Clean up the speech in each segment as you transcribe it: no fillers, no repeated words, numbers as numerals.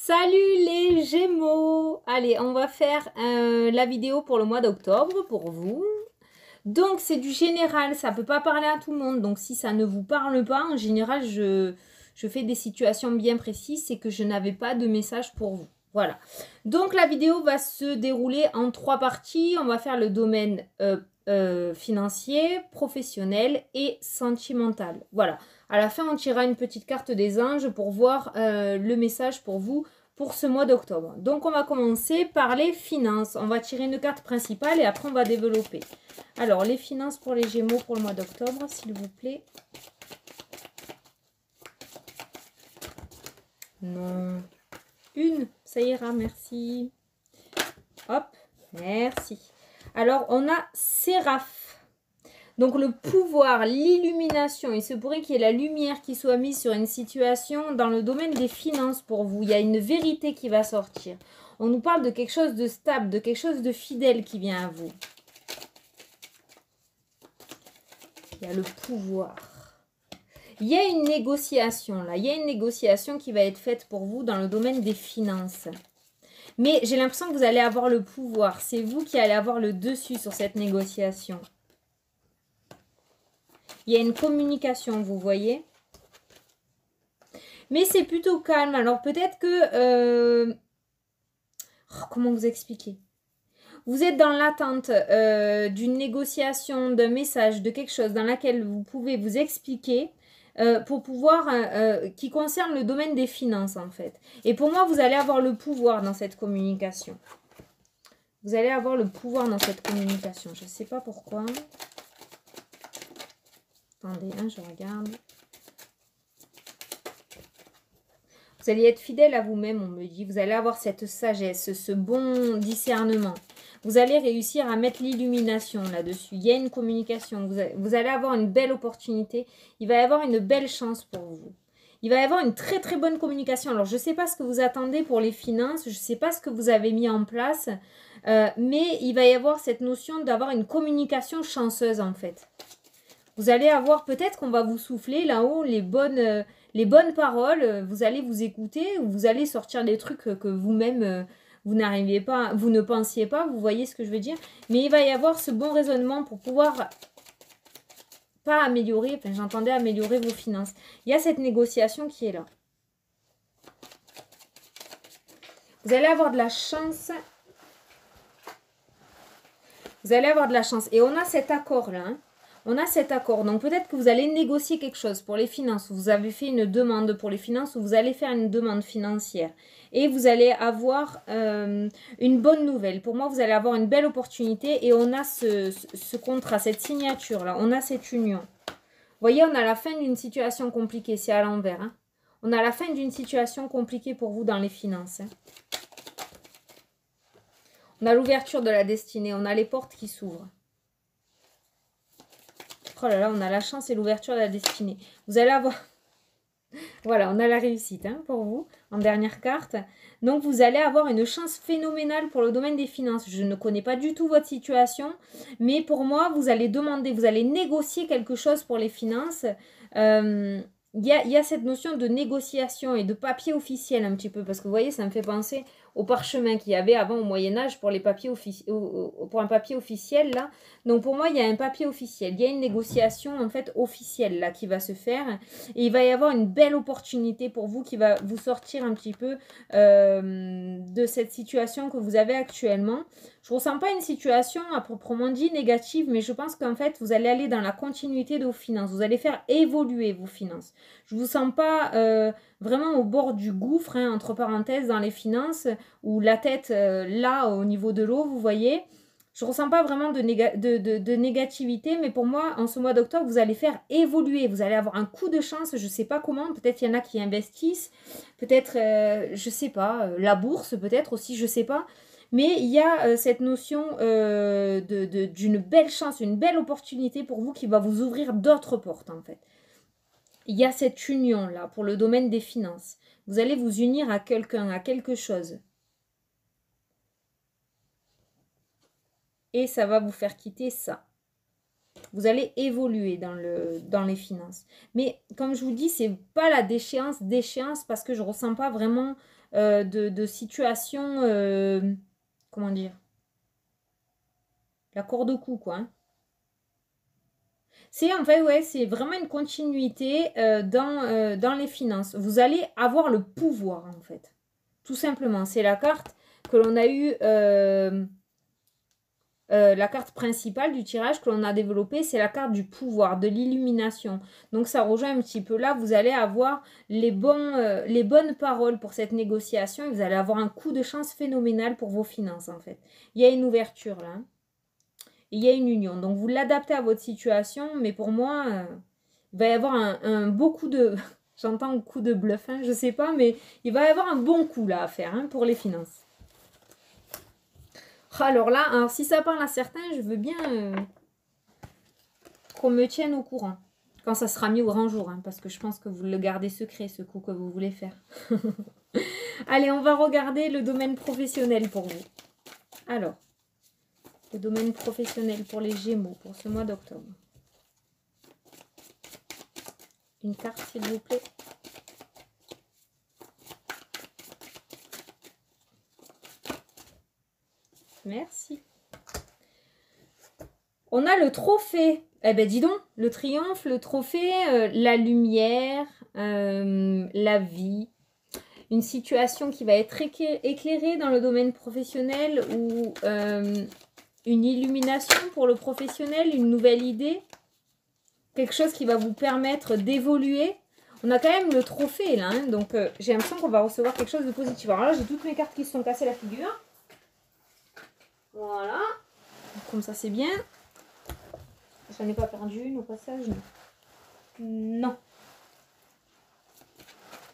Salut les Gémeaux! Allez, on va faire la vidéo pour le mois d'octobre pour vous. Donc, c'est du général, ça ne peut pas parler à tout le monde. Donc, si ça ne vous parle pas, en général, je fais des situations bien précises, c'est que je n'avais pas de message pour vous. Voilà. Donc, la vidéo va se dérouler en 3 parties. On va faire le domaine financier, professionnel et sentimental. Voilà. À la fin, on tirera une petite carte des anges pour voir le message pour vous pour ce mois d'octobre. Donc, on va commencer par les finances. On va tirer une carte principale et après, on va développer. Alors, les finances pour les Gémeaux pour le mois d'octobre, s'il vous plaît. Non. Une, ça ira, merci. Hop, merci. Alors, on a Séraph. Donc, le pouvoir, l'illumination, il se pourrait qu'il y ait la lumière qui soit mise sur une situation dans le domaine des finances pour vous. Il y a une vérité qui va sortir. On nous parle de quelque chose de stable, de quelque chose de fidèle qui vient à vous. Il y a le pouvoir. Il y a une négociation là. Il y a une négociation qui va être faite pour vous dans le domaine des finances. Mais j'ai l'impression que vous allez avoir le pouvoir. C'est vous qui allez avoir le dessus sur cette négociation. Il y a une communication, vous voyez. Mais c'est plutôt calme. Alors peut-être que... comment vous expliquer? Vous êtes dans l'attente d'une négociation, d'un message, de quelque chose dans laquelle vous pouvez vous expliquer pour pouvoir... qui concerne le domaine des finances en fait. Et pour moi, vous allez avoir le pouvoir dans cette communication. Vous allez avoir le pouvoir dans cette communication. Je ne sais pas pourquoi. Attendez, hein, je regarde. Vous allez être fidèle à vous-même, on me dit. Vous allez avoir cette sagesse, ce bon discernement. Vous allez réussir à mettre l'illumination là-dessus. Il y a une communication. Vous allez avoir une belle opportunité. Il va y avoir une belle chance pour vous. Il va y avoir une très très bonne communication. Alors, je ne sais pas ce que vous attendez pour les finances. Je ne sais pas ce que vous avez mis en place. Mais il va y avoir cette notion d'avoir une communication chanceuse en fait. Vous allez avoir, peut-être qu'on va vous souffler là-haut les bonnes paroles. Vous allez vous écouter ou vous allez sortir des trucs que vous-même, vous n'arriviez pas, vous ne pensiez pas. Vous voyez ce que je veux dire? Mais il va y avoir ce bon raisonnement pour pouvoir, pas améliorer, enfin j'entendais améliorer vos finances. Il y a cette négociation qui est là. Vous allez avoir de la chance. Vous allez avoir de la chance. Et on a cet accord-là, hein. On a cet accord. Donc, peut-être que vous allez négocier quelque chose pour les finances. Vous avez fait une demande pour les finances ou vous allez faire une demande financière. Et vous allez avoir une bonne nouvelle. Pour moi, vous allez avoir une belle opportunité. Et on a ce contrat, cette signature-là. On a cette union. Vous voyez, on a la fin d'une situation compliquée. C'est à l'envers. Hein. On a la fin d'une situation compliquée pour vous dans les finances. Hein. On a l'ouverture de la destinée. On a les portes qui s'ouvrent. Oh là là, on a la chance et l'ouverture de la destinée. Vous allez avoir... Voilà, on a la réussite hein, pour vous, en dernière carte. Donc, vous allez avoir une chance phénoménale pour le domaine des finances. Je ne connais pas du tout votre situation, mais pour moi, vous allez demander, vous allez négocier quelque chose pour les finances. Il y a cette notion de négociation et de papier officiel un petit peu, parce que vous voyez, ça me fait penser au parchemin qu'il y avait avant au Moyen-Âge pour les papiers pour un papier officiel là. Donc pour moi, il y a un papier officiel, il y a une négociation en fait officielle là qui va se faire et il va y avoir une belle opportunité pour vous qui va vous sortir un petit peu de cette situation que vous avez actuellement. Je ne ressens pas une situation à proprement dit négative, mais je pense qu'en fait, vous allez aller dans la continuité de vos finances. Vous allez faire évoluer vos finances. Je ne vous sens pas vraiment au bord du gouffre, hein, entre parenthèses, dans les finances, ou la tête là, au niveau de l'eau, vous voyez. Je ne ressens pas vraiment de négativité, mais pour moi, en ce mois d'octobre, vous allez faire évoluer. Vous allez avoir un coup de chance, je ne sais pas comment. Peut-être il y en a qui investissent, peut-être, je ne sais pas, la bourse peut-être aussi, je ne sais pas. Mais il y a cette notion d'une belle chance, une belle opportunité pour vous qui va vous ouvrir d'autres portes en fait. Il y a cette union-là pour le domaine des finances. Vous allez vous unir à quelqu'un, à quelque chose. Et ça va vous faire quitter ça. Vous allez évoluer dans les finances. Mais comme je vous dis, ce n'est pas la déchéance parce que je ne ressens pas vraiment de situation, comment dire, la corde au cou, quoi. Hein. C'est en fait, ouais, c'est vraiment une continuité dans les finances. Vous allez avoir le pouvoir, en fait. Tout simplement. C'est la carte que l'on a eue, la carte principale du tirage que l'on a développée, c'est la carte du pouvoir, de l'illumination. Donc ça rejoint un petit peu là, vous allez avoir les bonnes paroles pour cette négociation et vous allez avoir un coup de chance phénoménal pour vos finances, en fait. Il y a une ouverture là. Hein. Il y a une union. Donc, vous l'adaptez à votre situation, mais pour moi, il va y avoir un beau coup de... J'entends un coup de bluff, hein, je sais pas, mais il va y avoir un bon coup là à faire hein, pour les finances. Alors là, alors si ça parle à certains, je veux bien qu'on me tienne au courant. Quand ça sera mis au grand jour, hein, parce que je pense que vous le gardez secret, ce coup que vous voulez faire. Allez, on va regarder le domaine professionnel pour vous. Alors. Le domaine professionnel pour les Gémeaux pour ce mois d'octobre. Une carte, s'il vous plaît. Merci. On a le trophée. Eh ben dis donc, le triomphe, le trophée, la lumière, la vie. Une situation qui va être éclairée dans le domaine professionnel ou... une illumination pour le professionnel, une nouvelle idée, quelque chose qui va vous permettre d'évoluer. On a quand même le trophée là, hein, donc j'ai l'impression qu'on va recevoir quelque chose de positif. Alors là, j'ai toutes mes cartes qui se sont cassées la figure. Voilà. Comme ça, c'est bien. J'en ai pas perdu une au passage. Non.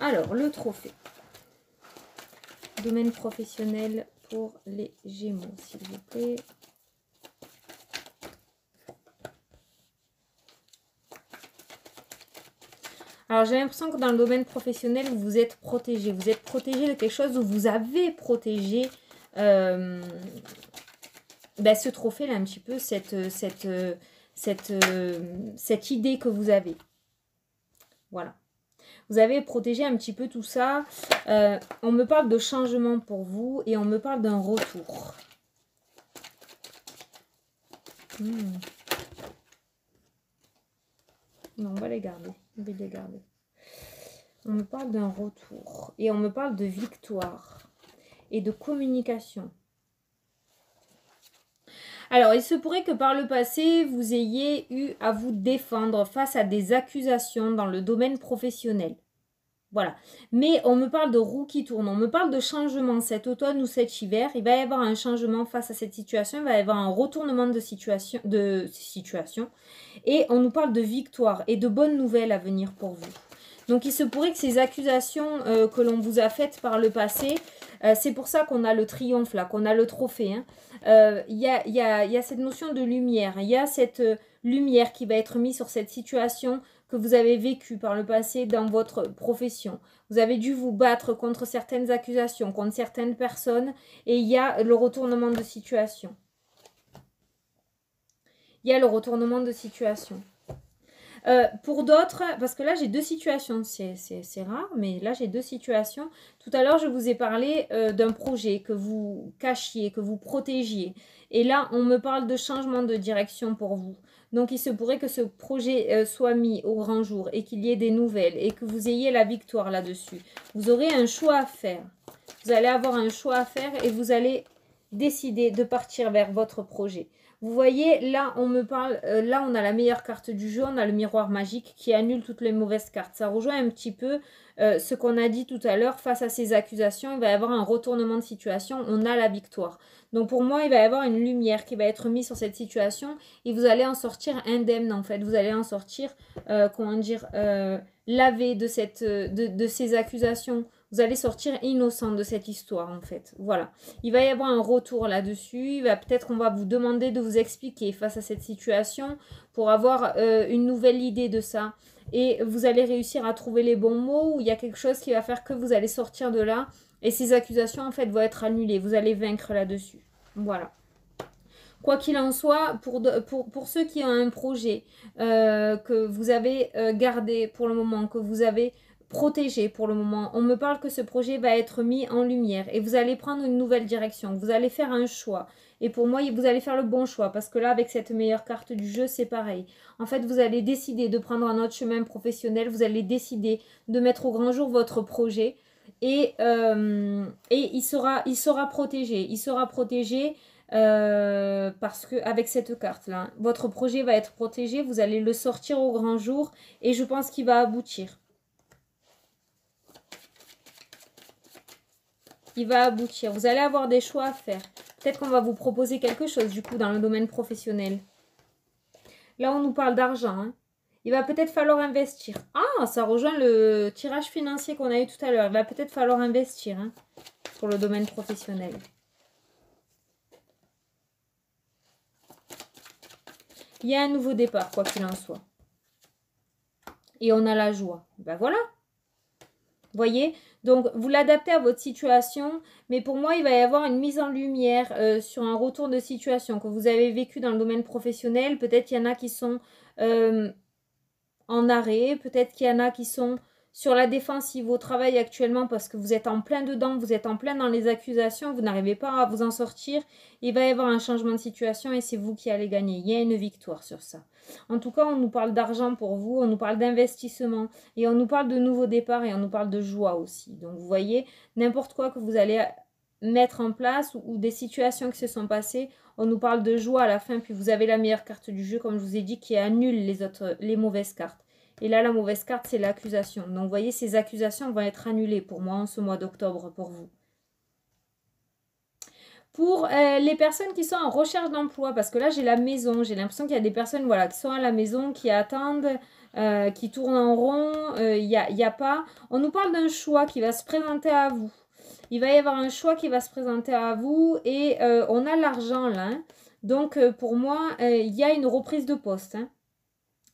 Alors, le trophée. Domaine professionnel pour les Gémeaux, s'il vous plaît. Alors, j'ai l'impression que dans le domaine professionnel, vous êtes protégé. Vous êtes protégé de quelque chose où vous avez protégé ce trophée-là, un petit peu, cette idée que vous avez. Voilà. Vous avez protégé un petit peu tout ça. On me parle de changement pour vous et on me parle d'un retour. Non, on va les garder. On va les garder. On me parle d'un retour. Et on me parle de victoire. Et de communication. Alors, il se pourrait que par le passé, vous ayez eu à vous défendre face à des accusations dans le domaine professionnel. Voilà. Mais on me parle de roue qui tourne. On me parle de changement cet automne ou cet hiver. Il va y avoir un changement face à cette situation. Il va y avoir un retournement de situation. Et on nous parle de victoire et de bonnes nouvelles à venir pour vous. Donc, il se pourrait que ces accusations que l'on vous a faites par le passé, c'est pour ça qu'on a le triomphe là, qu'on a le trophée. Il y a cette notion de lumière. Il y a cette lumière qui va être mise sur cette situation que vous avez vécue par le passé dans votre profession. Vous avez dû vous battre contre certaines accusations, contre certaines personnes. Et il y a le retournement de situation. Il y a le retournement de situation. Pour d'autres, parce que là j'ai deux situations, c'est rare, mais là j'ai deux situations. Tout à l'heure je vous ai parlé d'un projet que vous cachiez, que vous protégiez. Et là on me parle de changement de direction pour vous. Donc il se pourrait que ce projet soit mis au grand jour et qu'il y ait des nouvelles et que vous ayez la victoire là-dessus. Vous aurez un choix à faire. Vous allez avoir un choix à faire et vous allez décider de partir vers votre projet. Vous voyez, là, on me parle, là, on a la meilleure carte du jeu, on a le miroir magique qui annule toutes les mauvaises cartes. Ça rejoint un petit peu ce qu'on a dit tout à l'heure. Face à ces accusations, il va y avoir un retournement de situation, on a la victoire. Donc, pour moi, il va y avoir une lumière qui va être mise sur cette situation et vous allez en sortir indemne, en fait. Vous allez en sortir, lavé de ces accusations. Vous allez sortir innocent de cette histoire, en fait. Voilà. Il va y avoir un retour là-dessus. Peut-être qu'on va vous demander de vous expliquer face à cette situation pour avoir une nouvelle idée de ça. Et vous allez réussir à trouver les bons mots ou il y a quelque chose qui va faire que vous allez sortir de là. Et ces accusations, en fait, vont être annulées. Vous allez vaincre là-dessus. Voilà. Quoi qu'il en soit, pour ceux qui ont un projet que vous avez gardé pour le moment, que vous avez protégé pour le moment. On me parle que ce projet va être mis en lumière et vous allez prendre une nouvelle direction. Vous allez faire un choix. Et pour moi, vous allez faire le bon choix parce que là, avec cette meilleure carte du jeu, c'est pareil. En fait, vous allez décider de prendre un autre chemin professionnel. Vous allez décider de mettre au grand jour votre projet et il sera protégé. Il sera protégé parce que avec cette carte-là, votre projet va être protégé. Vous allez le sortir au grand jour et je pense qu'il va aboutir. Il va aboutir. Vous allez avoir des choix à faire. Peut-être qu'on va vous proposer quelque chose, du coup, dans le domaine professionnel. Là, on nous parle d'argent. Hein. Il va peut-être falloir investir. Ah, ça rejoint le tirage financier qu'on a eu tout à l'heure. Il va peut-être falloir investir hein, pour le domaine professionnel. Il y a un nouveau départ, quoi qu'il en soit. Et on a la joie. Ben voilà. Voyez, donc vous l'adaptez à votre situation, mais pour moi, il va y avoir une mise en lumière sur un retour de situation que vous avez vécu dans le domaine professionnel. Peut-être qu'il y en a qui sont en arrêt, peut-être qu'il y en a qui sont sur la défensive au travail actuellement parce que vous êtes en plein dedans, vous êtes en plein dans les accusations, vous n'arrivez pas à vous en sortir. Il va y avoir un changement de situation et c'est vous qui allez gagner. Il y a une victoire sur ça. En tout cas, on nous parle d'argent pour vous, on nous parle d'investissement et on nous parle de nouveaux départs et on nous parle de joie aussi. Donc vous voyez, n'importe quoi que vous allez mettre en place ou des situations qui se sont passées, on nous parle de joie à la fin, puis vous avez la meilleure carte du jeu, comme je vous ai dit, qui annule les mauvaises cartes. Et là, la mauvaise carte, c'est l'accusation. Donc, vous voyez, ces accusations vont être annulées pour moi en ce mois d'octobre pour vous. Pour les personnes qui sont en recherche d'emploi, parce que là, j'ai la maison. J'ai l'impression qu'il y a des personnes voilà, qui sont à la maison, qui attendent, qui tournent en rond. Il y a pas... On nous parle d'un choix qui va se présenter à vous. Il va y avoir un choix qui va se présenter à vous et on a l'argent là. Hein. Donc, pour moi, il y a une reprise de poste. Hein.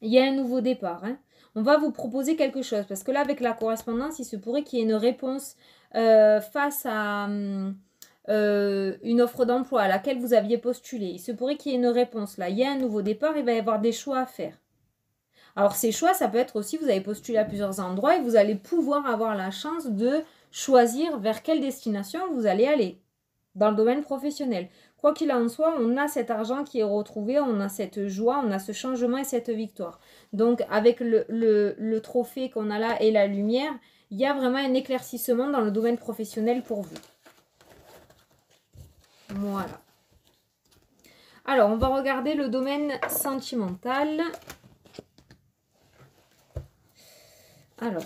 Il y a un nouveau départ. Hein. On va vous proposer quelque chose. Parce que là, avec la correspondance, il se pourrait qu'il y ait une réponse face à une offre d'emploi à laquelle vous aviez postulé. Il se pourrait qu'il y ait une réponse là. Il y a un nouveau départ, il va y avoir des choix à faire. Alors, ces choix, ça peut être aussi, vous avez postulé à plusieurs endroits et vous allez pouvoir avoir la chance de choisir vers quelle destination vous allez aller dans le domaine professionnel. Quoi qu'il en soit, on a cet argent qui est retrouvé, on a cette joie, on a ce changement et cette victoire. Donc, avec le trophée qu'on a là et la lumière, il y a vraiment un éclaircissement dans le domaine professionnel pour vous. Voilà. Alors, on va regarder le domaine sentimental. Alors,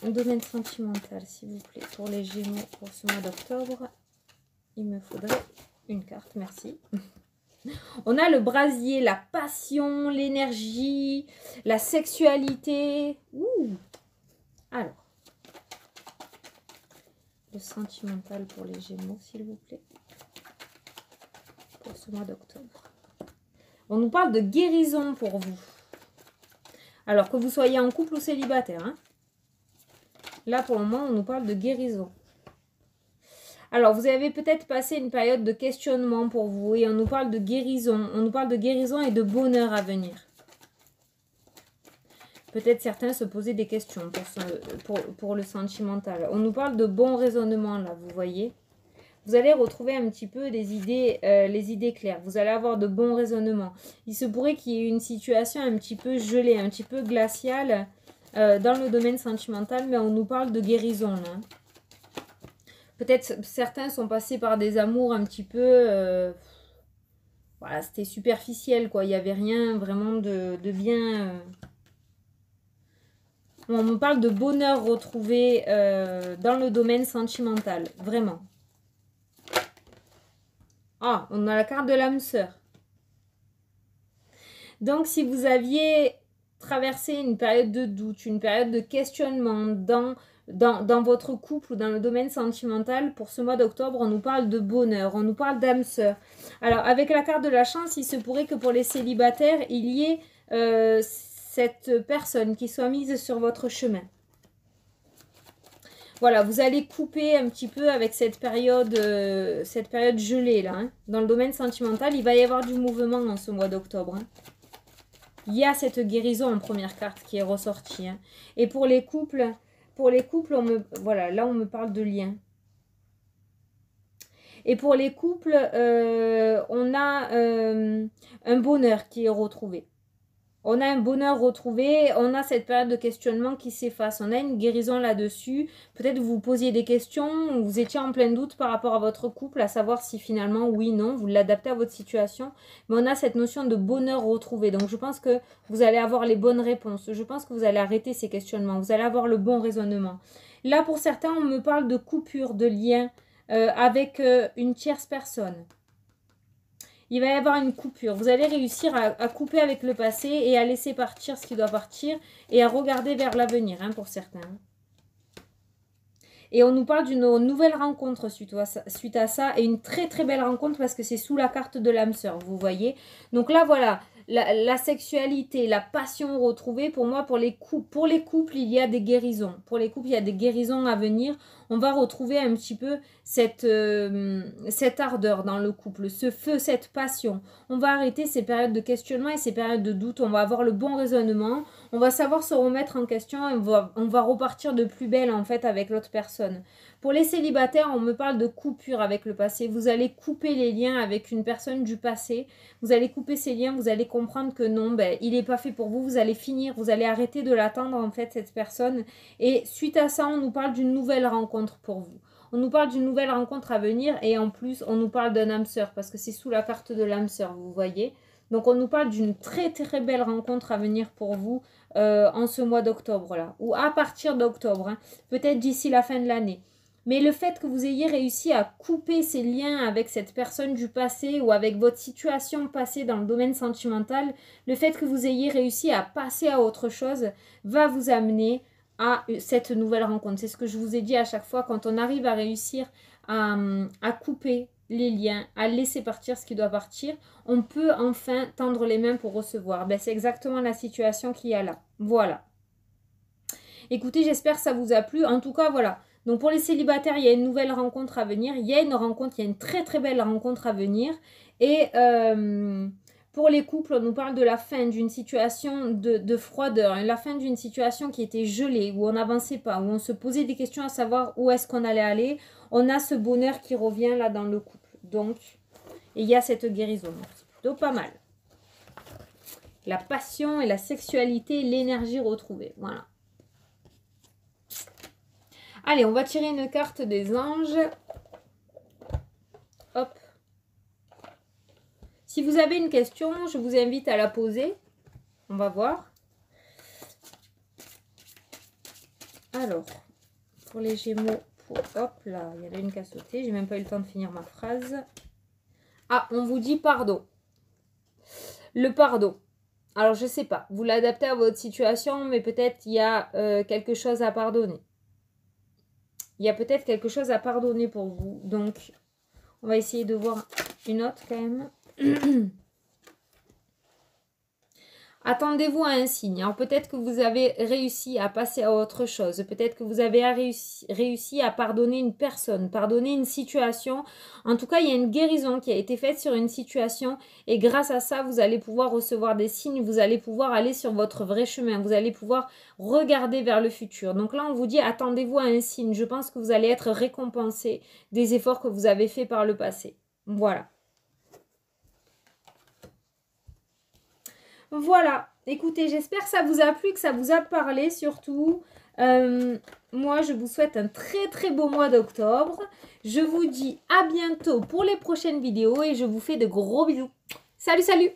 un domaine sentimental, s'il vous plaît, pour les Gémeaux pour ce mois d'octobre. Il me faudrait une carte, merci. On a le brasier, la passion, l'énergie, la sexualité. Ouh. Alors, le sentimental pour les Gémeaux, s'il vous plaît, pour ce mois d'octobre. On nous parle de guérison pour vous. Alors, que vous soyez en couple ou célibataire. Hein. Là, pour le moment, on nous parle de guérison. Alors, vous avez peut-être passé une période de questionnement pour vous et on nous parle de guérison. On nous parle de guérison et de bonheur à venir. Peut-être certains se posaient des questions pour le sentimental. On nous parle de bon raisonnement, là, vous voyez. Vous allez retrouver un petit peu les idées claires. Vous allez avoir de bons raisonnements. Il se pourrait qu'il y ait une situation un petit peu gelée, un petit peu glaciale dans le domaine sentimental, mais on nous parle de guérison, là. Peut-être certains sont passés par des amours un petit peu... voilà, c'était superficiel, quoi. Il n'y avait rien vraiment de bien... On me parle de bonheur retrouvé dans le domaine sentimental. Vraiment. Ah, on a la carte de l'âme sœur. Donc, si vous aviez traversé une période de doute, une période de questionnement dans votre couple ou dans le domaine sentimental, pour ce mois d'octobre, on nous parle de bonheur, on nous parle d'âme sœur. Alors, avec la carte de la chance, il se pourrait que pour les célibataires, il y ait cette personne qui soit mise sur votre chemin. Voilà, vous allez couper un petit peu avec cette période gelée là. Hein. Dans le domaine sentimental, il va y avoir du mouvement en ce mois d'octobre. Hein. Il y a cette guérison en première carte qui est ressortie. Hein. Et pour les couples, Pour les couples, voilà, là on me parle de lien. Et pour les couples, on a un bonheur qui est retrouvé. On a un bonheur retrouvé, on a cette période de questionnement qui s'efface, on a une guérison là-dessus. Peut-être vous vous posiez des questions, vous étiez en plein doute par rapport à votre couple, à savoir si finalement, oui, non, vous l'adaptez à votre situation. Mais on a cette notion de bonheur retrouvé. Donc je pense que vous allez avoir les bonnes réponses. Je pense que vous allez arrêter ces questionnements, vous allez avoir le bon raisonnement. Là, pour certains, on me parle de coupure, de lien avec une tierce personne. Il va y avoir une coupure. Vous allez réussir à couper avec le passé et à laisser partir ce qui doit partir et à regarder vers l'avenir, hein, pour certains. Et on nous parle d'une nouvelle rencontre suite à ça. Et une très très belle rencontre parce que c'est sous la carte de l'âme sœur, vous voyez. Donc là, voilà, la sexualité, la passion retrouvée, pour moi, pour les couples, il y a des guérisons. Pour les couples, il y a des guérisons à venir. On va retrouver un petit peu cette ardeur dans le couple, ce feu, cette passion. On va arrêter ces périodes de questionnement et ces périodes de doute. On va avoir le bon raisonnement. On va savoir se remettre en question et on va repartir de plus belle en fait avec l'autre personne. Pour les célibataires, on me parle de coupure avec le passé. Vous allez couper les liens avec une personne du passé. Vous allez couper ces liens, vous allez comprendre que non, il n'est pas fait pour vous. Vous allez finir, vous allez arrêter de l'attendre en fait cette personne. Et suite à ça, on nous parle d'une nouvelle rencontre pour vous. On nous parle d'une nouvelle rencontre à venir et en plus, on nous parle d'un âme sœur parce que c'est sous la carte de l'âme sœur, vous voyez. Donc, on nous parle d'une très très belle rencontre à venir pour vous en ce mois d'octobre là, ou à partir d'octobre, hein, peut-être d'ici la fin de l'année. Mais le fait que vous ayez réussi à couper ces liens avec cette personne du passé ou avec votre situation passée dans le domaine sentimental, le fait que vous ayez réussi à passer à autre chose va vous amener à cette nouvelle rencontre. C'est ce que je vous ai dit à chaque fois, quand on arrive à réussir à couper les liens, à laisser partir ce qui doit partir, on peut enfin tendre les mains pour recevoir. C'est exactement la situation qu'il y a là. Voilà. Écoutez, j'espère que ça vous a plu. En tout cas, voilà. Donc pour les célibataires, il y a une nouvelle rencontre à venir. Il y a une très très belle rencontre à venir. Et pour les couples, on nous parle de la fin d'une situation de froideur, la fin d'une situation qui était gelée, où on n'avançait pas, où on se posait des questions à savoir où est-ce qu'on allait aller. On a ce bonheur qui revient là dans le couple. Donc, il y a cette guérison. C'est plutôt pas mal. La passion et la sexualité, l'énergie retrouvée. Voilà. Allez, on va tirer une carte des anges. Hop. Si vous avez une question, je vous invite à la poser. On va voir. Alors, pour les Gémeaux, hop là, il y en a une qui a sauté. J'ai même pas eu le temps de finir ma phrase. Ah, on vous dit pardon. Le pardon. Alors, je sais pas. Vous l'adaptez à votre situation, mais peut-être il y a quelque chose à pardonner. Il y a peut-être quelque chose à pardonner pour vous. Donc, on va essayer de voir une autre quand même. Attendez-vous à un signe. Alors peut-être que vous avez réussi à passer à autre chose. Peut-être que vous avez réussi à pardonner une personne, pardonner une situation. En tout cas, il y a une guérison qui a été faite sur une situation. Et grâce à ça, vous allez pouvoir recevoir des signes. Vous allez pouvoir aller sur votre vrai chemin. Vous allez pouvoir regarder vers le futur. Donc là, on vous dit, attendez-vous à un signe. Je pense que vous allez être récompensé des efforts que vous avez faits par le passé. Voilà. Voilà, écoutez, j'espère que ça vous a plu, que ça vous a parlé surtout. Moi, je vous souhaite un très très beau mois d'octobre. Je vous dis à bientôt pour les prochaines vidéos et je vous fais de gros bisous. Salut, salut!